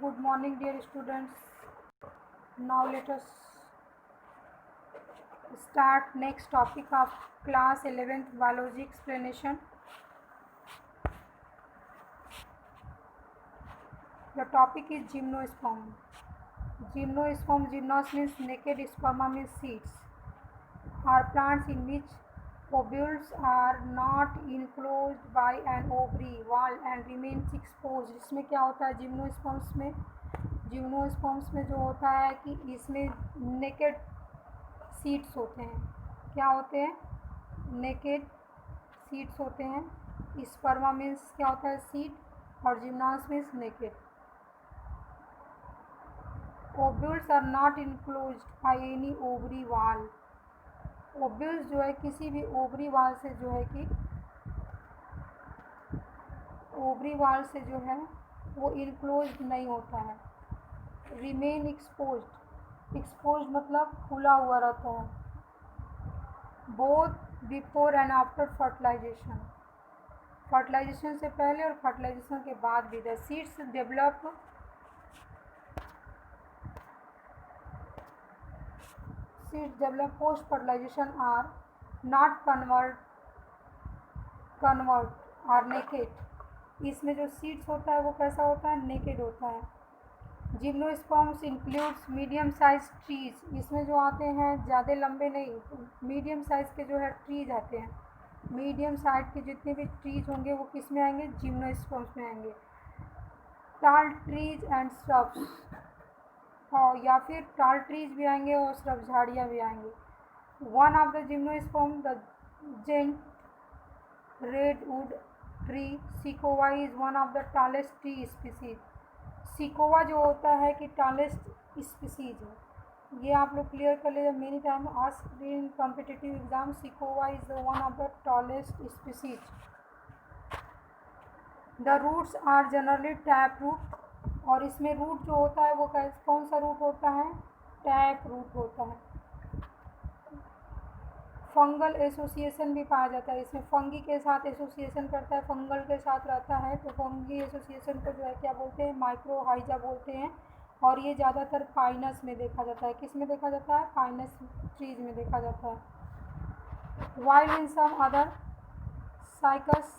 Good morning, dear students. Now let us start next topic of class 11th biology explanation. The topic is gymnosperm. Gymnosperm, gymnos means naked, sperma means seeds, are plants in which ovules are not enclosed by an ovary wall and remains exposed. इसमें क्या होता है gymnosperms में जो होता है कि इसमें नेकेड सीड्स होते हैं। क्या होते हैं? नेकेड सीड्स होते हैं। स्पर्मा मीन्स क्या होता है? सीड। और gymnos means naked. Ovules are not enclosed by any ovary wall. Ovules जो है किसी भी ओवरी वॉल से जो है कि ओवरी वॉल से जो है वो इनक्लोज नहीं होता है। रिमेन एक्सपोज्ड, एक्सपोज्ड मतलब खुला हुआ रहता है। Both before and after fertilization, fertilization से पहले और फर्टिलाइजेशन के बाद भी। The seeds develop post fertilization are not covered are naked. इसमें जो सीड्स होता है वो कैसा होता है? नेकेड होता है। Gymnosperms includes medium size trees. इसमें जो आते हैं ज़्यादा लंबे नहीं, मीडियम साइज़ के जो है ट्रीज आते हैं। मीडियम साइज के जितने भी ट्रीज होंगे वो किस में आएंगे? जिम्नोस्पर्म्स में आएंगे। टाल ट्रीज एंड श्रब्स, और या फिर टाल ट्रीज भी आएंगे और श्रब झाड़ियाँ भी आएंगी। One of the gymnosperm the giant redwood tree sequoia is one of the tallest tree species. Sequoia जो होता है कि टालेस्ट स्पीसीज है, ये आप लोग क्लियर कर लीजिए। Many time asked in competitive exam, sequoia is one of the tallest species. The roots are generally tap root, और इसमें रूट जो होता है वो कौन सा रूट होता है? टैप रूट होता है। फंगल एसोसिएशन भी पाया जाता है इसमें। फंगी के साथ एसोसिएशन करता है, फंगल के साथ रहता है, तो फंगी एसोसिएशन को जो है क्या बोलते हैं? माइक्रोहाइजा बोलते हैं। और ये ज़्यादातर पाइनस में देखा जाता है। किस में देखा जाता है? पाइनस ट्रीज में देखा जाता है। While in some other cycas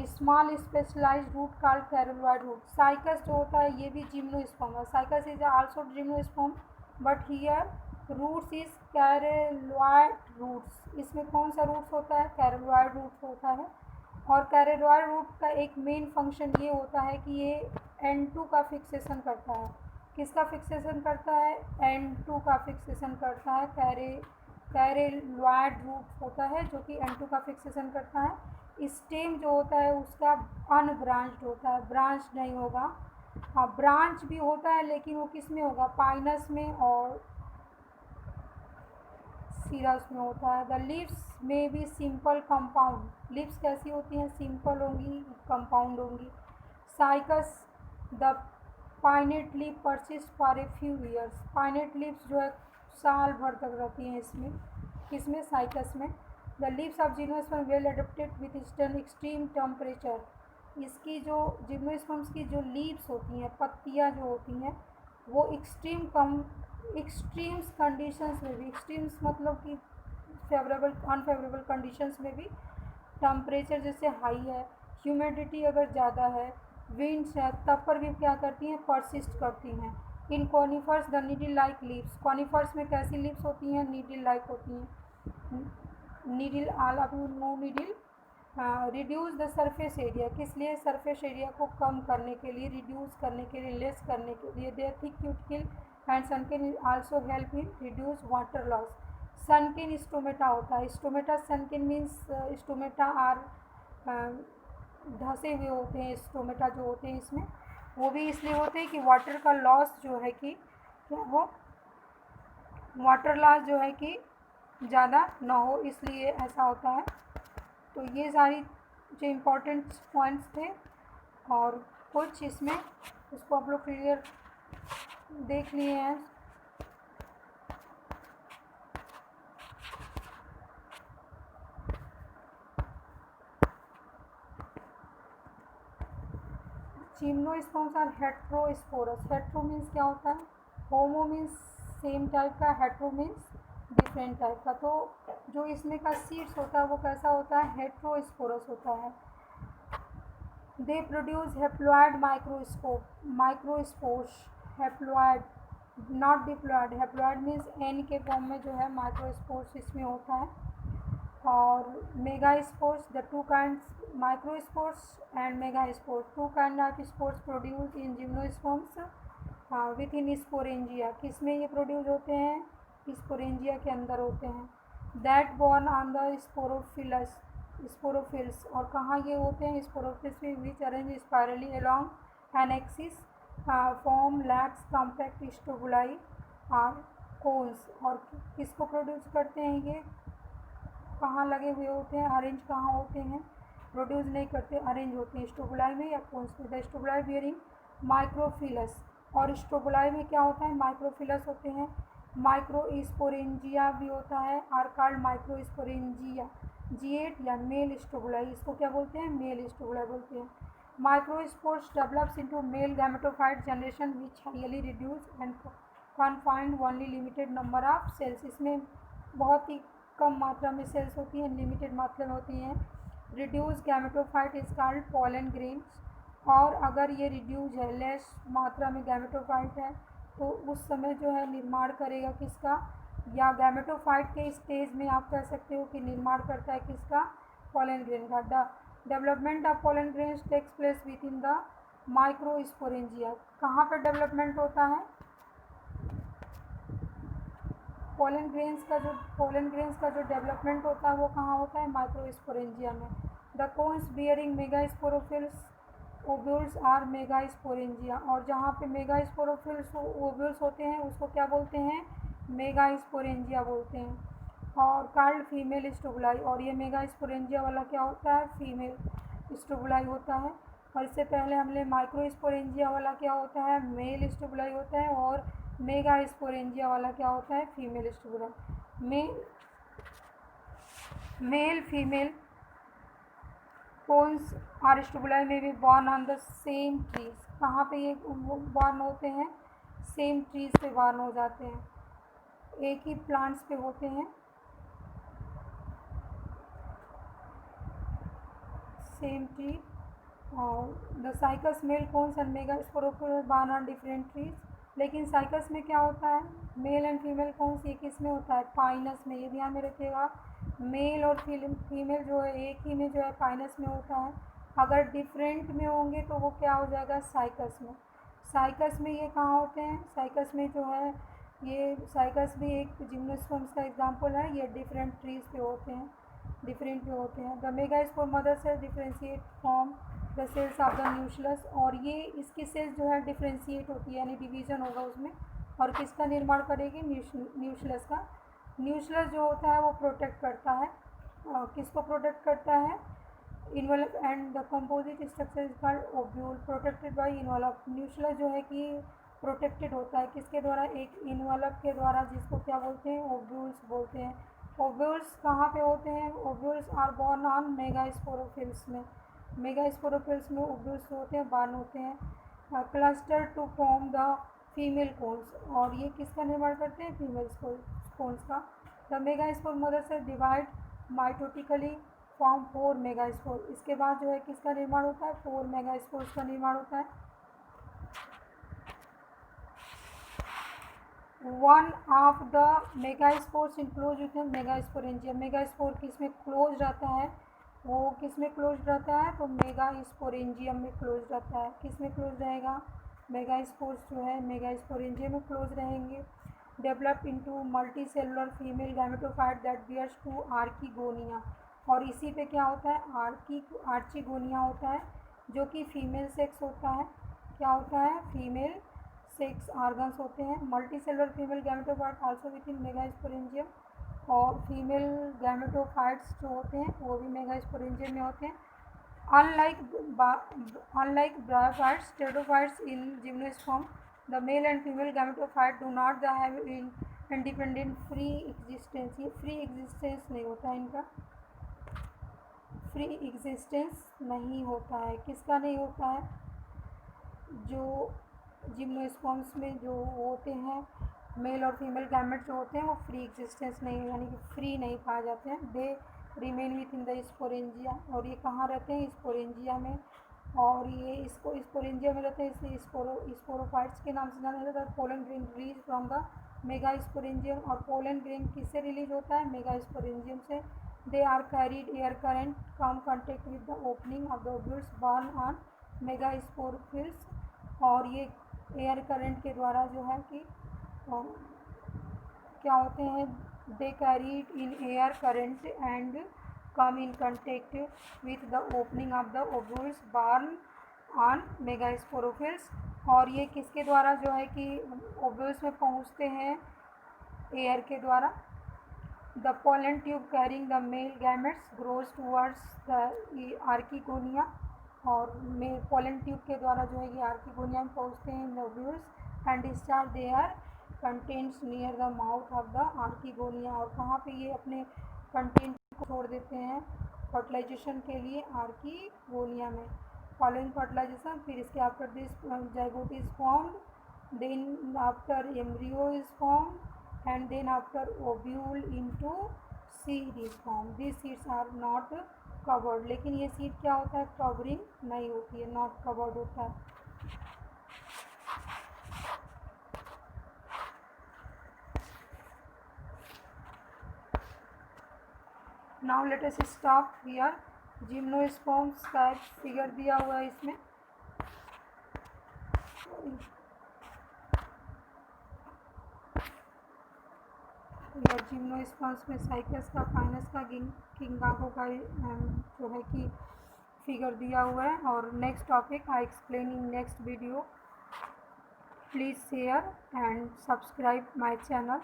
small specialized root called coralloid root. Cycas जो होता है ये भी जिम्नोस्पर्म है। Cycas is also gymnosperm but here roots is coralloid roots. इसमें कौन सा रूट्स होता है? कैरोलॉइड रूट्स होता है। और कैरोलॉइड रूट का एक मेन फंक्शन ये होता है कि ये N2 का फिक्सेशन करता है। किसका फिक्सेशन करता है? N2 का फिक्सेशन करता है। कैरोलॉइड रूट होता है जो कि N2 का फिक्सेशन करता है। स्टेम जो होता है उसका अनब्रांच्ड होता है, ब्रांच नहीं होगा। हाँ, ब्रांच भी होता है लेकिन वो किस में होगा? पाइनस में और सीरस में होता है। द लिव्स में भी सिंपल कंपाउंड। लिव्स कैसी होती हैं? सिंपल होंगी, कंपाउंड होंगी। Cycas the pinnate leave persist for a few years. Pinnate leaves जो है साल भर तक रहती हैं इसमें। किसमें? साइकस में। The leaves of gymnosperm well adapted with eastern extreme temperature. इसकी जो जिम्नोस्पर्म्स की जो लीव्स होती हैं, पत्तियाँ जो होती हैं, वो एक्सट्रीम्स कंडीशंस में भी, एक्सट्रीम्स मतलब कि फेवरेबल अनफेवरेबल कंडीशंस में भी, टेम्परेचर जैसे हाई है, ह्यूमिडिटी अगर ज़्यादा है, विंड्स है, तब पर भी क्या करती हैं? परसिस्ट करती हैं। In conifers the needle like leaves. Conifers में कैसी लीव्स होती हैं? नीडल लाइक होती हैं। Needle all of you know needle. Reduce the surface area. किस लिए? सरफेस एरिया को कम करने के लिए, रिड्यूस करने के लिए, लेस करने के लिए। Their thick cuticle and sunken also help in reduce water loss. Sunken stomata होता है। Stomata sunken means stomata are धंसे हुए होते हैं। स्टोमेटा जो होते हैं इसमें वो भी इसलिए होते हैं कि वाटर का लॉस जो है कि क्या हो, वाटर लॉस जो है कि ज़्यादा ना हो, इसलिए ऐसा होता है। तो ये सारी जो इम्पोर्टेंट पॉइंट्स थे और कुछ इसमें उसको आप लोग क्लियर देख लिए हैं। Gymnosperms are heterosporous. Hetero means क्या होता है, होमो मीन्स सेम टाइप का, हेट्रो मीन्स डिफरेंट टाइप का। तो जो इसमें का सीड्स होता है वो कैसा होता है, हेट्रोस्पोरस होता है। They produce haploid microspores, haploid not diploid. Haploid means N के फॉर्म में जो है माइक्रोस्पोर्स इसमें होता है। और megaspores, the two kinds microspores and megaspores, two kind of spores produce in gymnosperms within sporangia. किस में ये प्रोड्यूस होते हैं, स्पोरेंजिया के अंदर होते हैं। That born on the sporophylls, और कहाँ ये होते हैं, स्पोरोफिल्स में, which arrange spirally along an axis form lax compact strobili और कोन्स। और किसको प्रोड्यूस करते हैं, ये कहाँ लगे हुए होते हैं, अरेंज कहाँ होते हैं, प्रोड्यूस नहीं करते, अरेंज होते हैं स्टोबुलाई में या कोन्स में। द स्टोबुलाई बियरिंग माइक्रोफिलस, और स्टोबुलाई में क्या होता है, माइक्रोफिलस होते हैं। माइक्रोस्पोरेंजिया भी होता है, आर कॉल्ड माइक्रोस्पोरेंजिया जिएट या मेल स्टोबुलाई, इसको क्या बोलते हैं, मेल स्टोबुलाई बोलते हैं। Microspores develops into male gametophyte generation which highly reduce and confined only limited number of cells. इसमें बहुत ही कम मात्रा में सेल्स होती हैं, लिमिटेड मात्रा में होती हैं। Reduce gametophyte is called pollen grains, और अगर ये रिड्यूस है, लेस मात्रा में गैमेटोफाइट है, तो उस समय जो है निर्माण करेगा किसका, या गैमेटोफाइट के स्टेज में आप कह सकते हो कि निर्माण करता है किसका, पॉलन ग्रेन का। Development of pollen grains takes place within the microsporangia. कहाँ पर डेवलपमेंट होता है, पोलन ग्रेन्स का जो डेवलपमेंट होता है वो कहाँ होता है, माइक्रोस्पोरेंजिया में। The cones bearing megasporophylls ovules are megasporangia, और जहाँ पे मेगास्पोरोफिल्स ओव्यूल्स होते हैं उसको क्या बोलते हैं, मेगास्पोरेंजिया बोलते हैं। और कॉल्ड फीमेल स्टोबुलाई, और ये मेगास्पोरेंजिया वाला क्या होता है, फीमेल स्टोबुलाई होता है। और इससे पहले हमने माइक्रोस्पोरेंजिया वाला क्या होता है, मेल स्टोबुलाई होता है, और मेगास्पोरेंजिया वाला क्या होता है, female strobili. Male female cones or strobili में भी born on the same trees. कहाँ पे ये बॉर्न होते हैं, सेम ट्रीज पे बॉर्न हो जाते हैं, एक ही प्लांट्स पे होते हैं, सेम ट्री। और the cycas male cones and megasporophyll borne on different trees. लेकिन साइकस में क्या होता है, मेल एंड फीमेल कोन्स ये किस में होता है, पाइनस में, ये ध्यान में रखिएगा। मेल और फीमेल जो है एक ही में जो है पाइनस में होता है। अगर डिफरेंट में होंगे तो वो क्या हो जाएगा, साइकस में। साइकस में ये कहाँ होते हैं, साइकस में जो है ये साइकस भी एक जिम्नोस्पर्म्स का एग्जांपल है, ये डिफरेंट ट्रीज पे होते हैं, डिफरेंट पे होते हैं। The megaspore mother cells differentiate from the cells of the nucleus, और ये इसकी सेल्स जो है डिफ्रेंशिएट होती है, यानी डिवीज़न होगा उसमें, और किसका निर्माण करेगी, न्यूक्लियस का। न्यूक्लियस जो होता है वो प्रोटेक्ट करता है, किसको प्रोटेक्ट करता है, involve, and the composite structure is called ovule protected by involve. Nucleus जो है कि प्रोटेक्टेड होता है किसके द्वारा, एक इन्वॉल्व के द्वारा, जिसको क्या बोलते हैं, ओव्यूल्स बोलते हैं। ओव्यूल्स कहाँ पे होते हैं, ovules are borne on megasporophylls में, मेगास्पोरोफिल्स में ओव्यूल्स होते हैं, बॉर्न होते हैं। Cluster to form the female cones, और ये किसका निर्माण करते हैं, फीमेल कोन्स का। द मेगास्पोर मदर से डिवाइड माइटोटिकली फॉर्म 4 मेगास्पोर। इसके बाद जो है किसका निर्माण होता है, 4 मेगास्पोर्स का निर्माण होता है। One of the megaspores enclose with megasporangia. Megaspore किस में क्लोज रहता है, वो किस में क्लोज रहता है, तो मेगास्पोरेंजियम में क्लोज रहता है। किस में क्लोज रहेगा, मेगास्पोर्स जो है मेगास्पोरेंजियम में क्लोज रहेंगे। Develop into multi cellular female gametophyte that bears two archegonia, और इसी पे क्या होता है, आर्चीगोनिया होता है, जो कि फीमेल सेक्स होता है। क्या होता है, फीमेल सेक्स ऑर्गन्स होते हैं। Multi cellular female gametophyte also with in megasporangium, और फीमेल गैमेटोफाइट्स जो होते हैं वो भी मेगास्पोरेंजियम में होते हैं। Unlike bryophytes, pteridophytes in gymnosperm, the male and female gametophyte do not have independent free existence। ये free existence नहीं होता है, इनका free existence नहीं होता है। किसका नहीं होता है, जो जिम्नोस्पर्म्स में जो होते हैं मेल और फीमेल गैमेट जो होते हैं वो फ्री एग्जिस्टेंस नहीं, यानी कि फ्री नहीं पाए जाते हैं। They remain with in the sporangia, और ये कहाँ रहते हैं? स्पोरेंजिया में। और ये इसको स्पोरेंजिया में रहते हैं, इसलिए स्पोरोफाइट्स के नाम से जाना जाता है। Pollen grain release from the mega sporangium, और पोलन ग्रेन किससे रिलीज होता है? मेगा स्पोरेंजियम से। They are carried air current come contact with the opening of the ovules borne on mega sporophylls, और ये एयर करंट के द्वारा जो है कि क्या होते हैं? They carried in air current and come in contact with the opening of the ovules borne on megasporophylls, और ये किसके द्वारा जो है कि ओव्यूल्स में पहुंचते हैं? एयर के द्वारा। The pollen tube carrying the male gametes grows towards the archegonia, और पोलन ट्यूब के द्वारा जो है ये आर्किगोनिया में पहुंचते हैं in the ovules and discharge their contents near the mouth of the archegonia, और कहाँ पे ये अपने कंटेंट को छोड़ देते हैं फर्टिलाइजेशन के लिए? आर्किगोनिया में। फॉलोइंग फर्टिलाइजेशन, फिर इसके after this zygote is formed, then after embryo is formed, and then after ovule into seed is formed. This seeds are not covered, लेकिन ये सीड क्या होता है? कवरिंग नहीं होती है, नॉट कवर्ड होता है। Now let us stop here. Gymnosperms का एक फिगर दिया हुआ है इसमें, या जिम्नोस्पर्म्स में साइकस का, फाइनस का, किंगागो का जो है कि फिगर दिया हुआ है। और next topic I explain in next video. Please share and subscribe my channel.